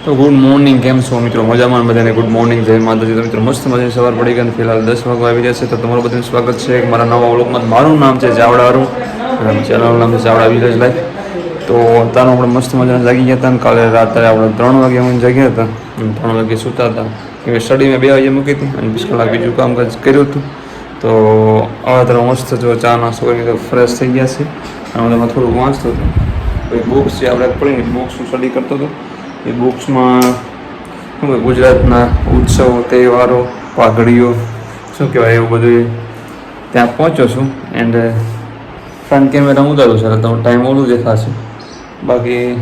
તો good morning, કેમ છો મિત્રો? મજામાં બધાને ગુડ મોર્નિંગ, જય માતાજી. તો મિત્રો મસ્ત મજાની સવાર પડી ગઈ અને ફિલહાલ 10 વાગવા આવી રહ્યા છે. તો તમારું બધાનું સ્વાગત છે મારા નવા વ્લોગમાં. મારું નામ છે ચાવડાવાળું અને ચેનલનું નામ છે ચાવડા વિલેજ લાઈફ. તો અત્યારે આપણે મસ્ત મજાના જાગી ગયા હતા અને કાલે રાત્રે આપણે 3 વાગે અમે જાગ્યા હતા અને 3 વાગે સૂતા હતા. કે સ્ટડી મેં 2 વાગે મૂકી હતી અને 20 કલાક બીજું કામકાજ કર્યું હતું. તો હવે ત્યારે મસ્ત જો ચા નાસ્તો કરીને ફ્રેશ થઈ ગયા છે અને એમાં થોડુંક વાંચતો હતો. એક બુક્સ જે આપણે પડીને બુક્સનું સ્ટડી કરતો હતો. એ બુક્સમાં શું કહેવાય, ગુજરાતના ઉત્સવો, તહેવારો, પાઘડીઓ, શું કહેવાય એવું બધું ત્યાં પહોંચ્યો છું. એન્ડ ફ્રન્ટ કેમેરા ઉતારું છે તો ટાઈમ ઓલું દેખાશે, બાકી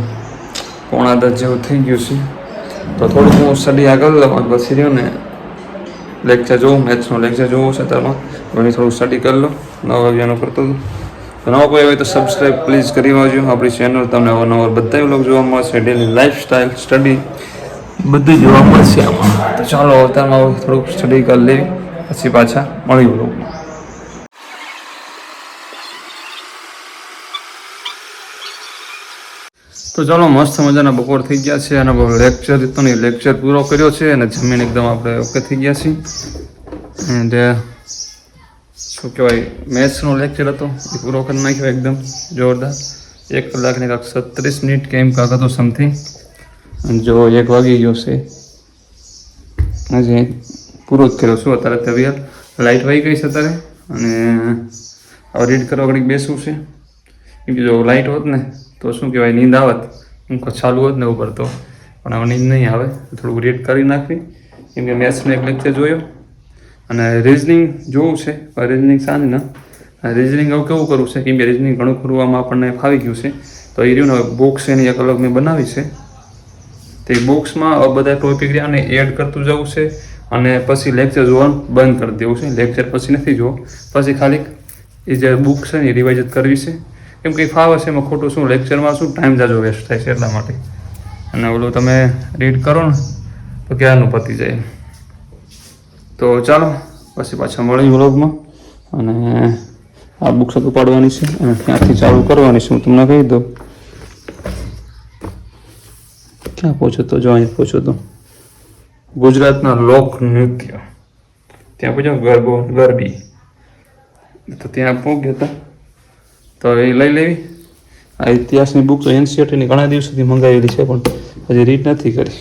9:30 જેવું થઈ ગયું છે. તો થોડુંક હું સ્ટડી આગળ લઉં પછી રહ્યું ને લેક્ચર જોઉં, મેથ્સનો લેક્ચર જોવું છે ત્યારમાં પછી થોડું સ્ટડી કરી લો. 9 વાગ્યાનો કરતો હતો. તો નવા કોઈ હોય તો સબસ્ક્રાઈબ પ્લીઝ કરી વાંચજો આપણી ચેનલ. તમને અવારનવાર બધા વ્લોગ જોવા મળશે, ડેલી લાઈફસ્ટાઈલ, સ્ટડી બધું જોવા મળશે આમાં. તો ચાલો અત્યારમાં થોડુંક સ્ટડી કરી લેવી પછી પાછા મળી વ્લોગમાં. તો ચાલો મસ્ત મજાના બપોર થઈ ગયા છે અને લેક્ચર તો નહીં, લેક્ચર પૂરો કર્યો છે અને જમીન એકદમ આપણે ઓકે થઈ ગયા છીએ. એન્ડ શું કહેવાય, મેથ્સનો લેક્ચર હતો એ પૂરો કરી નાખ્યો એકદમ જોરદાર. 1 કલાકને કાંક 36 મિનિટ કેમ કાંક હતું સમથિંગ. અને જો 1 વાગી ગયો છે, હજી પૂરો જ કર્યો છું. અત્યારે તબિયત લાઇટ વહી ગઈ છે અત્યારે અને હવે રીડ કરવા ઘડીક બેસવું છે. કેમ કે જો લાઇટ હોત ને તો શું કહેવાય નીંદ આવત, પંખો ચાલુ હોત ને ઉપર તો, પણ હવે નીંદ નહીં આવે. થોડુંક રીડ કરી નાખવી કેમ કે મેથ્સનો એક લેક્ચર જોયો અને રિઝનિંગ જોવું છે. રિઝનિંગ સાંજના રિઝનિંગ હવે કેવું કરવું છે કેમ કે રિઝનિંગ ઘણું કરવામાં આપણને ફાવી ગયું છે. તો એ રહ્યું ને બુક્સ એની એક અલગ મેં બનાવી છે. તો એ બુક્સમાં બધા ટોપિક આને એડ કરતું જવું છે અને પછી લેક્ચર જોવાનું બંધ કરી દેવું છે. લેક્ચર પછી નથી જોવો, પછી ખાલી એ જે બુક છે ને એ રિવાઇઝ કરવી છે. કેમ કે ફાવે છે એમાં ખોટું શું, લેક્ચરમાં શું ટાઈમ જાજો વેસ્ટ થાય છે એટલા માટે. અને ઓલું તમે રીડ કરો ને તો ક્યારનું પતી જાય. તો ચાલો પછી પાછા મળી વ્લોગમાં. અને આ બુક્સ ઉપાડવાની છે અને ત્યાંથી ચાલુ કરવાની છે. હું તમને કહી દઉં ક્યાં પહોંચો તો, જો અહીંયા પહોંચો તો ગુજરાતના લોક નૃત્ય ત્યાં પૂછ્યો ગરબી, તો ત્યાં પહોંચ્યા હતા. તો એ લઈ લેવી. આ ઇતિહાસની બુક તો એનસીઈઆરટીની ઘણા દિવસોથી મંગાવેલી છે પણ હજી રીડ નથી કરી.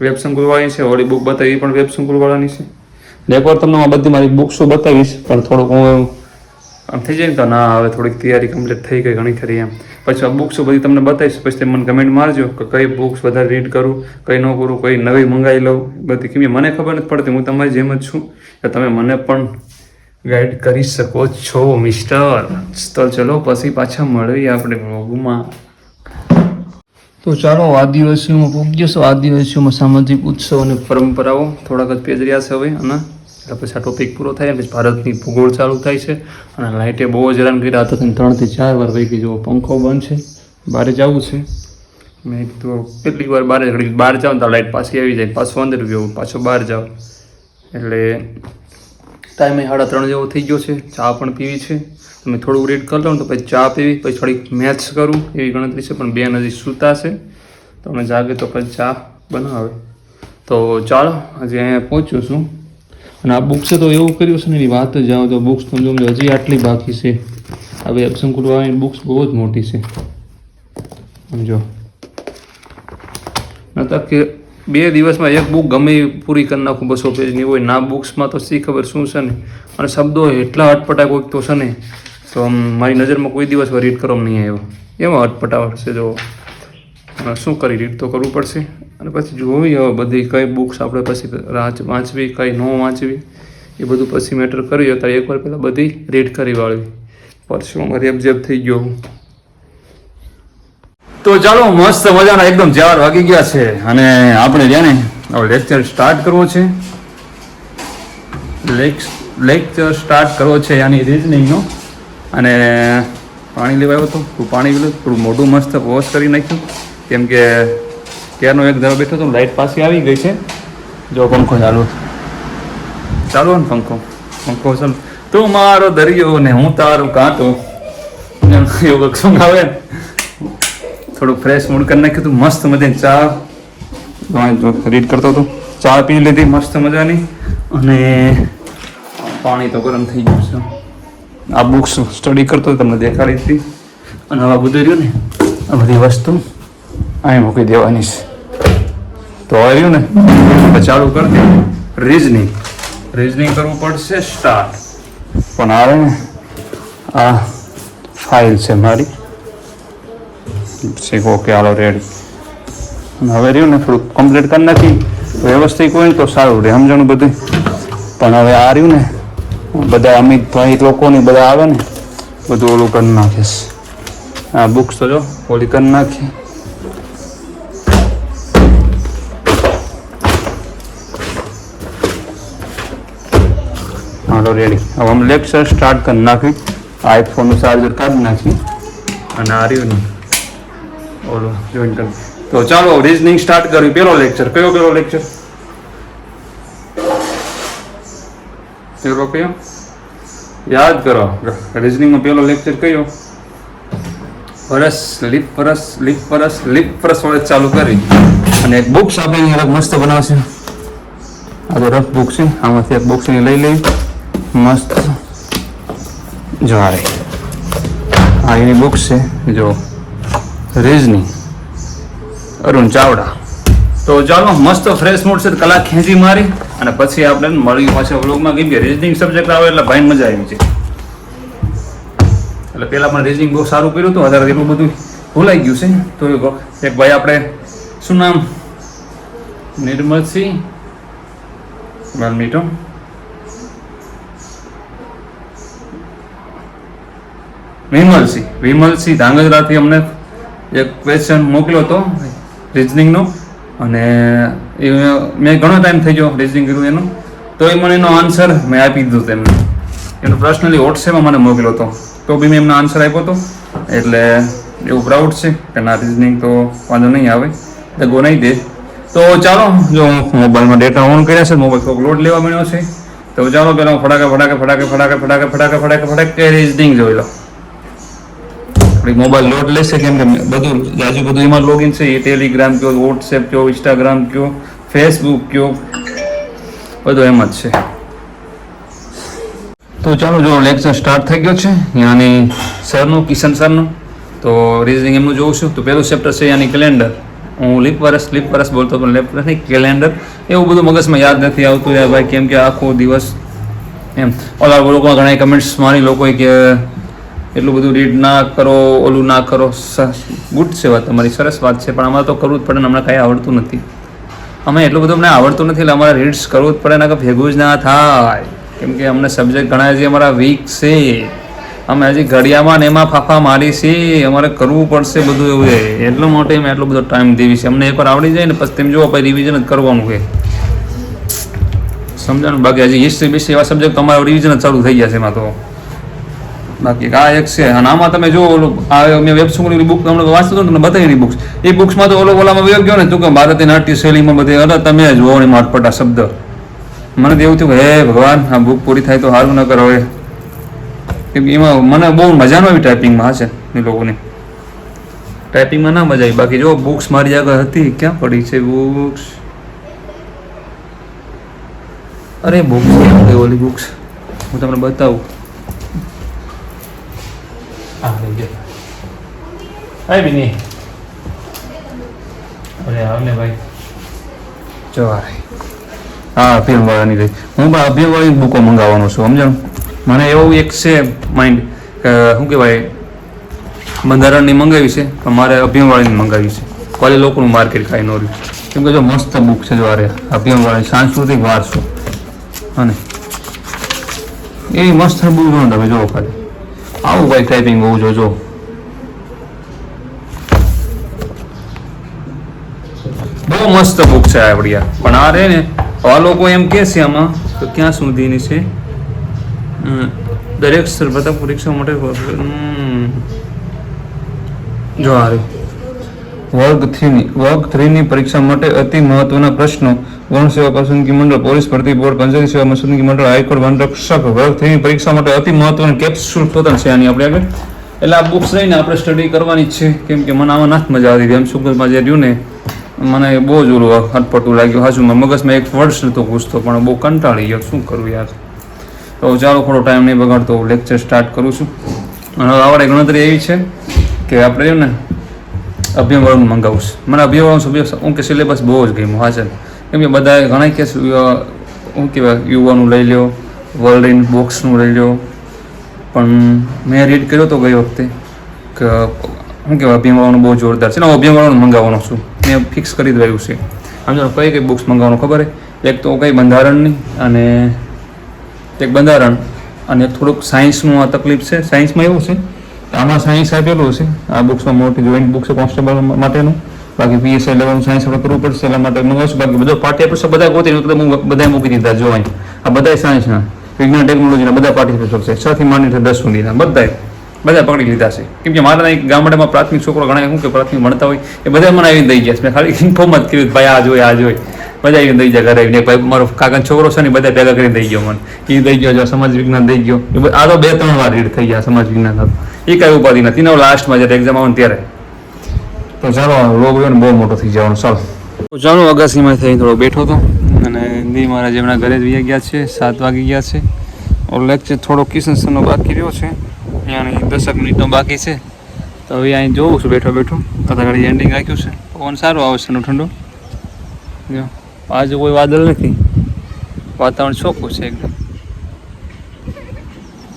વેબસંકુલવાળાની છે, ઓલી બુક બતાવી પણ વેબસંકુલવાળાની છે. એકવાર તમને બધી મારી બુક્સો બતાવીશ પણ થોડુંક હું આમ થઈ જાય ને તો ના હવે થોડીક તૈયારી કમ્પ્લીટ થઈ ગઈ ઘણી ખરી એમ. પછી આ બુક્સો બધી તમને બતાવીશ, પછી તમે મને કમેન્ટ મારજો કે કઈ બુક્સ વધારે રીડ કરું, કઈ ન કરું, કઈ નવી મંગાવી લઉં બધી. કેમ કે મને ખબર નથી પડતી, હું તમારી જેમ જ છું કે તમે મને પણ ગાઈડ કરી શકો છો મિસ્ટર. તો ચલો પછી પાછા મળીએ આપણે વ્લોગમાં. તો ચાલો આદિવાસીઓમાં પહોંચી જશો. આદિવાસીઓમાં સામાજિક ઉત્સવ અને પરંપરાઓ થોડાક જ પેજ રહ્યા છે હવે. અને પછી આ ટોપિક પૂરો થાય પછી ભારતની ભૂગોળ ચાલુ થાય છે. અને લાઇટે બહુ જ હેરાન કર્યા હતા. 3 થી 4 વાર વહી ગઈ. જો પંખો બંધ છે, બહાર જવું છે. મેં તો કેટલીક વાર બહાર જાઉં તો લાઇટ પાછી આવી જાય, પાછું અંદર જવું, પાછો બહાર જાવ. એટલે ટાઈમે 3:30 જેવો થઈ ગયો છે. ચા પણ પીવી છે. તમે થોડુંક રીડ કરી લો ને તો પછી ચા પીવી, પછી થોડીક મેથ્સ કરું એવી ગણતરી છે. પણ બેન હજી સૂતા છે, તમે જાગે તો પછી ચા બનાવે. તો ચાલો હજી અહીંયા પહોંચ્યો છું. અને આ બુક્સે તો એવું કર્યું છે ને એની વાત જ જાઓ તો બુક્સ તો જો હજી આટલી બાકી છે. આ વેબસંકુલવાળાની બુક્સ બહુ જ મોટી છે સમજો. નતર કે 2 દિવસમાં એક બુક ગમે પૂરી કરી નાખું, 200 પેજની હોય ના. બુક્સમાં તો શી ખબર શું છે ને, અને શબ્દો એટલા અટપટા કોઈક તો છે ને, તો મારી નજરમાં કોઈ દિવસ રીડ કરવામાં નહીં આવ્યો. એમાં અટપટાવટ છે. જો શું કરી, રીડ તો કરવું પડશે. અને પછી જોવી હવે બધી કઈ બુક્સ આપણે પછી વાંચવી, કઈ ન વાંચવી, એ બધું પછી મેટર કર્યું. ત્યારે એકવાર પહેલાં બધી રીડ કરી વાળવી. પછી હું રેબઝેબ થઈ ગયો. તો ચાલો મસ્ત મજાના એકદમ 4 વાગી ગયા છે અને આપણે જ્યાં ને હવે લેક્ચર સ્ટાર્ટ કરવો છે. લેક્ચર સ્ટાર્ટ કરવો છે યાની રિઝનિંગનો. અને પાણી લેવા આવ્યો હતો, પાણી પીધું, થોડું મોઢું મસ્ત વોશ કરી નાખ્યું. કેમ કે ત્યારનો એક ધારો બેઠો તો લાઇટ પાછી આવી ગઈ છે. જો પંખો ચાલુ ને પંખો ચાલુ. તું મારો દરિયો ને હું તારું કાંટો, એવું સોંગ આવે. થોડું ફ્રેશ મૂડ કરી નાખ્યું હતું. મસ્ત મજાની ચા રીડ કરતો હતો. ચા પી લીધી મસ્ત મજાની, અને પાણી તો ગરમ થઈ ગયું છે. આ બુક્સ સ્ટડી કરતો તમને દેખાડી હતી. અને હવે બધું રહ્યું ને આ બધી વસ્તુ અહીં મૂકી દેવાની છે. તો હવે રહ્યું ને ચાલુ કરી દે રીઝનિંગ કરવું પડશે સ્ટાર્ટ. પણ આવે ને આ ફાઇલ છે મારી. ઓકે હાલો રેડી. અને હવે રહ્યું ને થોડુંક કમ્પ્લીટ કરી નાખી વ્યવસ્થિત હોય તો સારું રહે સમજણું બધું. પણ હવે આ રહ્યું ને બધા અમિતભાઈ લોકોની બધા આવે ને બધું ઓલું કરી નાખીશ. આ બુક્સ તો જો ઓલી કરી નાખી. હાલો રેડી. હવે અમે લેક્ચર સ્ટાર્ટ કરી નાખ્યું. આઈફોનનું ચાર્જર કાઢી નાખી અને આ રહ્યું ને ઓલું જોઈન કરી. તો ચાલો રીઝનિંગ સ્ટાર્ટ કર્યું. પેલો લેક્ચર પેલો લેક્ચર કયો યાદ કરો. રીઝનિંગમાં પેલો લેક્ચર કયો? પરસ લીપ પરસ વડે ચાલુ કરી. અને એક બુક્સ આપણે અલગ મસ્ત બનાવશે. આ તો રફ બુક છે. આમાંથી એક બુક્સ લઈ લઈ મસ્ત જો આ એની બુક્સ છે જો રીઝનિંગ અરુણ ચાવડા. તો ચાલો મસ્ત ફ્રેશ મૂડ છે. કલાક ખેંચી મારી અને પછી આપણે મળી પાછા વ્લોગમાં. કેમ કે રીઝનિંગ સબ્જેક્ટ આવે એટલે ભાઈ મજા આવી છે. એટલે પહેલાં પણ રીઝનિંગ બહુ સારું કર્યું હતું. અત્યારે એટલું બધું ભૂલાઈ ગયું છે. તો એક ભાઈ આપણે શું નામ નિર્મલસિંહ વાલ્મીટો વિમલસિંહ ધાંગધ્રાથી અમને એક ક્વેશ્ચન મોકલ્યો હતો રીઝનિંગનો. અને એ મેં ઘણો ટાઈમ થઈ ગયો રીઝનિંગ કર્યું એનું. તો એ મને એનો આન્સર મેં આપી દીધો તેમને. એનો પર્સનલી વોટ્સએપમાં મને મોકલ્યો હતો. તો બી મેં એમનો આન્સર આપ્યો હતો. એટલે એવું પ્રાઉડ છે કે ના રીઝનિંગ તો વાંધો નહીં આવે એટલે ગો નહીં દે. તો ચાલો જો મોબાઈલમાં ડેટા ઓન કર્યા છે. મોબાઈલ થોડોક લોડ લેવા મળ્યો છે. તો ચાલો પહેલાં ફટાકે રીઝનિંગ જોઈ લો. મોબાઈલ લોડ લેશે કેમ કે બધું બધું એમાં લોગિન છે. એ ટેલિગ્રામ કયો, વોટ્સએપ કયો, ઇન્સ્ટાગ્રામ કયો, ફેસબુક કયો, બધું એમ જ છે. તો ચાલો જો લેક્ચર સ્ટાર્ટ થઈ ગયો છે યાની સરનું કિશન સરનું. તો રીઝનિંગ એમનું જોઉં છું. તો પહેલું ચેપ્ટર છે યાની કેલેન્ડર. હું લીપ વર્ષ બોલતો પણ લેપ વર્ષ નહીં કેલેન્ડર. એવું બધું મગજમાં યાદ નથી આવતું યાર ભાઈ. કેમ કે આખો દિવસ એમ ઓલા લોકોમાં ઘણા કમેન્ટ્સ મારી લોકોએ કે એટલું બધું રીડ ના કરો, ઓલું ના કરો. ગુડ છે વાત તમારી, સરસ વાત છે. પણ અમારે તો કરવું જ પડે ને. હમણાં કાંઈ આવડતું નથી. અમે એટલું બધું અમને આવડતું નથી એટલે અમારે રીડ્સ કરવું જ પડે ને. કે ભેગું જ ના થાય. કેમ કે અમને સબ્જેક્ટ ઘણા હજી અમારા વીક છે. અમે હજી ઘડિયામાં ને એમાં ફાફા મારી છે. અમારે કરવું પડશે બધું એવું છે. એટલો માટે અમે એટલો બધો ટાઈમ દેવી છે. અમને એકવાર આવડી જાય ને પછી તેમ જુઓ પછી રિવિઝન જ કરવાનું છે. સમજાણું? બાકી હજી હિસ્ટ્રી એવા સબ્જેક્ટ અમારા રિવિઝન જ ચાલુ થઈ ગયા છે એમાં તો. બાકી આ એક છે. અને આમાં તમે જો ઓલું મેં વેબસોની બુક તમને વાંચતો હતો ને બતાવેલી બુક્સ. એ બુક્સમાં તો ઓલામાં વયો ગયો ને તું કે ભારતીય નાટ્ય શૈલીમાં બધે અરે તમે જોવો ને માટપટા શબ્દ. મને તો એવું થયું કે હે ભગવાન આ બુક પૂરી થાય તો સારું ન કરો હવે. કેમ કે એમાં મને બહુ મજા ન આવી ટાઈપિંગમાં. હશે એ લોકોને ટાઈપિંગમાં ના મજા આવી. બાકી જો બુક્સ મારી આગળ હતી. ક્યાં પડી છે બુક્સ? અરે બુક્સ ઓલી બુક્સ હું તમને બતાવું. હા બી નહીં. અરે આવને ભાઈ જો હા અભિયમવાળાની રહી. હું પણ અભિયમવાળાની બુકો મંગાવવાનો છું સમજાણું. મને એવું એક છે માઇન્ડ કે શું કહેવાય બંધારણની મંગાવી છે પણ મારે અભિયમવાળાની મંગાવી છે. કોલે લોકોનું માર્કેટ ખાઈ ન રહ્યું. કેમ કે જો મસ્ત બુક છે જો અરે અભિયમવાળાની સાંસ્કૃતિક વારસો. અને એ મસ્ત બુક ન તમે જોવો ખાલી આવું ભાઈ ટાઈપિંગ હોવું જોજો. બહુ મસ્ત બુક છે આપણી આ. પણ આ રે ને આ લોકો એમ કે છે આમાં તો ક્યાં સુધીની છે દરેક સ્પર્ધા પરીક્ષા માટે જો આ વર્ગ 3ની પરીક્ષા માટે અતિ મહત્વના પ્રશ્નો ગૌણ સેવા પસંદગી મંડળ, પોલીસ ભરતી બોર્ડ, પંચાયતી સેવા પસંદગી મંડળ, હાઈકોર્ટ વનરક્ષક વર્ગ 3ની પરીક્ષા માટે અતિ મહત્વની કેપ્સ્યુલ શોધન છે આની આપણે આગળ. એટલે આ બુક્સ લઈને આપણે સ્ટડી કરવાની જ છે. કેમ કે મને આમાં નથી મજા આવતી. એમ સુગલમાં જે રહ્યું ને મને બહુ જ ઓલું અટપટું લાગ્યું. હાજુ મગજમાં એક વર્ષ નહોતો ઘૂસતો પણ બહુ કંટાળી ગયો. શું કરું યાર. તો ચાલો થોડો ટાઈમ નહીં બગાડતો લેક્ચર સ્ટાર્ટ કરું છું. અને આપણે ગણતરી એવી છે કે આપણે ને અભિયાનવાળું મંગાવું છે. મને અભિયાનવાળું હું કે સિલેબસ બહુ જ ગમ્યું. હા છે કેમ કે બધા ઘણા કે શું કહેવાય યુવાનું લઈ લો, વર્લ્ડ ઇન બોક્સનું લઈ લો, પણ મેં રીડ કર્યો તો ગઈ વખતે કે શું કહેવાય અભિયાનવાળાનું બહુ જોરદાર છે ને. હું અભિયાનવાળાનું મંગાવવાનો છું. મેં ફિક્સ કરી દેવાયું છે. આમ જો કઈ બુક્સ મંગાવવાનું ખબર એક તો કઈ બંધારણની અને એક બંધારણ અને થોડુંક સાયન્સનું આ તકલીફ છે. સાયન્સમાં એવું છે આમાં સાયન્સ આપેલું છે આ બુક્સમાં મોટી જોઈન્ટ બુક્સ છે કોન્સ્ટેબલ માટેનું. બાકી પીએસઆઈ લેવલનું સાયન્સ આપણે કરવું પડશે એટલા માટે મંગાવશું. બાકી બધો પાઠ્યપુસ્તક બધા ગોતી બધા મૂકી દીધા જોવાય. આ બધા સાયન્સના વિજ્ઞાન ટેકનોલોજીના બધા પાઠ્યપુસ્તક છે 6 થી માંડીને 10 સુધીના બધા પકડી લીધા છે. કેમ કે મારા એક ગામડામાં પ્રાથમિક છોકરો ઘણા શું કે પ્રાથમિક ભણતા હોય એ બધા મને આવીને દઈ ગયા છે. મેં ખાલી ઇન્ફોર્મ જ કર્યું ભાઈ આ જોઈ બધા આવીને દઈ જાય ઘરે આવીને. ભાઈ મારો કાકાનો છોકરો છે ને બધા ભેગા કરીને દઈ ગયો મને. એ દઈ ગયો સમાજ વિજ્ઞાન દઈ ગયો. આ તો 2-3 વાર રીડ થઈ ગયા સમાજ વિજ્ઞાન. એ કાંઈ ઉપાધિ નથી ને લાસ્ટમાં જ્યારે એક્ઝામ આવે ને ત્યારે. તો ચાલો રોગ ને બહુ મોટો થઈ જવાનો. ચાલો અગાસીમાં થઈ થોડો બેઠો હતો અને દી મહારાજ એમના ઘરે જ વહી ગયા છે. 7 વાગી ગયા છે. લેક્ચર થોડો કિશન સરનો બાકી રહ્યો છે. અહીંયાની 10 મિનિટનો બાકી છે. તો હવે અહીં જોઉં છું બેઠો અત્યારે ઘડી એન્ડિંગ રાખ્યું છે. પવન સારું આવે છે ઠંડો. જો આજે કોઈ વાદળ નથી. વાતાવરણ ચોખ્ખું છે એકદમ.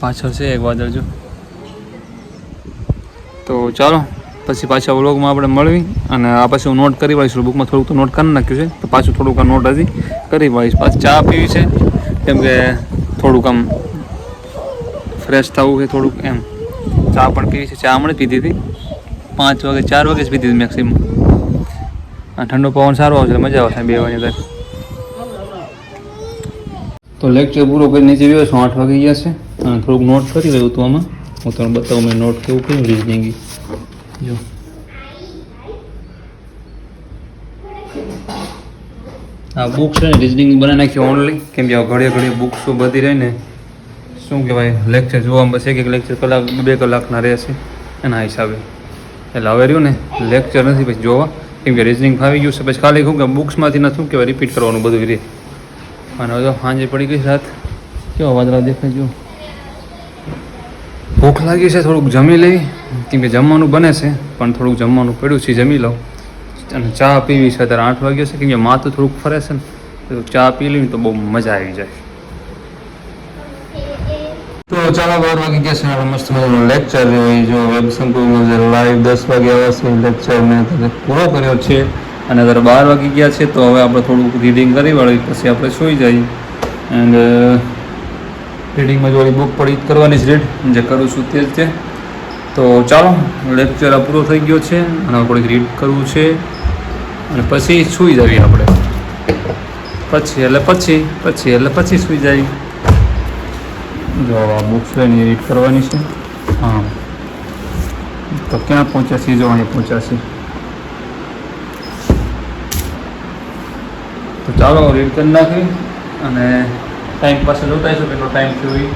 પાછળ છે એક વાદળ જો. તો ચાલો પછી પાછા વ્લોગમાં આપણે મળવી અને આ પછી હું નોટ કરી વાળીશ. બુકમાં થોડુંક તો નોટ કરી નાખ્યું છે તો પાછું થોડુંક આ નોટ હજી કરી વાળીશ. પાછી ચા પીવી છે કેમ કે થોડુંક આમ ફ્રેશ થવું છે થોડુંક એમ. ચા પણ પીવી છે. ચા હમણાં પીધી હતી 5 વાગે 4 વાગે જ પીધી હતી મેક્સિમમ. આ ઠંડો પવન સારો આવશે મજા આવશે 2 વાગે ત્યારે. તો લેક્ચર પૂરો કરી નીચે ગયો છું. 8 વાગી ગયા છે અને થોડુંક નોટ કરી રહ્યું હતું આમાં. હું તમને બતાવું મેં નોટ કેવું કર્યું રિઝનિંગ જો. આ બુક છે ને રિઝનિંગ બનાવી નાખ્યો ઓનલી. કેમ કે ઘડીએ બુક્સો બધી રહીને શું કહેવાય લેક્ચર જોવામાં બસ એક લેક્ચર કલાક 2 કલાકના રહેશે એના હિસાબે. એટલે હવે રહ્યું ને લેક્ચર નથી પછી જોવા. કેમ કે રિઝનિંગ ફાવી ગયું છે. પછી ખાલી શું કે બુક્સમાંથી ન શું કહેવાય રિપીટ કરવાનું બધું રહે. અને હવે સાંજે પડી ગઈ રાત. કેવા વાદળા દેખાય જો. ભૂખ લાગી છે થોડુંક જમી લેવી. કેમ કે જમવાનું બને છે પણ થોડુંક જમવાનું પડ્યું છે જમી લઉં. અને ચા પીવી છે અત્યારે 8 વાગ્યા છે. કેમ કે માથું થોડુંક ફરે છે ને તો ચા પી લઈને તો બહુ મજા આવી જાય. તો ચાલો 12 વાગી ગયા છે. આપણે મસ્ત મજાનો લેક્ચર જો વેબસંકુલમાં જે લાઈવ 10 વાગે આવશે લેક્ચર મેં પૂરો કર્યો છે. અને અત્યારે 12 વાગી ગયા છે તો હવે આપણે થોડુંક રીડિંગ કરી વાળી પછી આપણે સૂઈ જઈએ. એન્ડ રીડિંગમાં જો બુક પડી કરવાની જ રીડ જે કરું છું તે જ છે. તો ચાલો લેક્ચર આ પૂરો થઈ ગયો છે અને થોડીક રીડ કરવું છે અને પછી સૂઈ જઈએ આપણે. પછી સૂઈ જઈએ. જો આ બુક્સ લઈને રીડ કરવાની છે. હા તો ક્યાં પહોંચ્યા છીએ? જો અહીંયા પહોંચ્યા છીએ. તો ચાલો રીડ કરી નાખી અને ટાઈમ પાસે જોતા હશો કેટલો ટાઈમ થયો એ.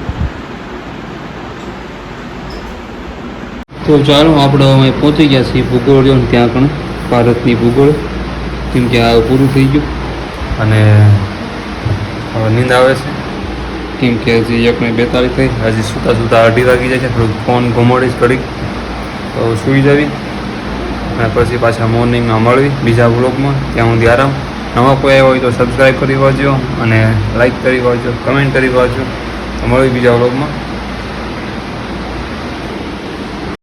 તો ચાલો આપણે અમે પહોંચી ગયા છીએ ભૂગોળ જો ત્યાં પણ ભારતની ભૂગોળ. કેમ કે આ પૂરું થઈ ગયું અને હવે નીંદ આવે છે. કેમ કે હજી 1:42 થઈ. હજી સૂતા 2:30 વાગી જાય છે. થોડુંક ફોન ઘુમાડીશ ઘડીક તો સૂઈ જવી અને પછી પાછા મોર્નિંગમાં મળવી બીજા વ્લોગમાં. ત્યાં સુધી આરામ. નવા કોઈ આવ્યો હોય તો સબસ્ક્રાઈબ કરી વાંચજો અને લાઈક કરી વાંચજો, કમેન્ટ કરી વાંચજો. તો મળવી બીજા વ્લોગમાં.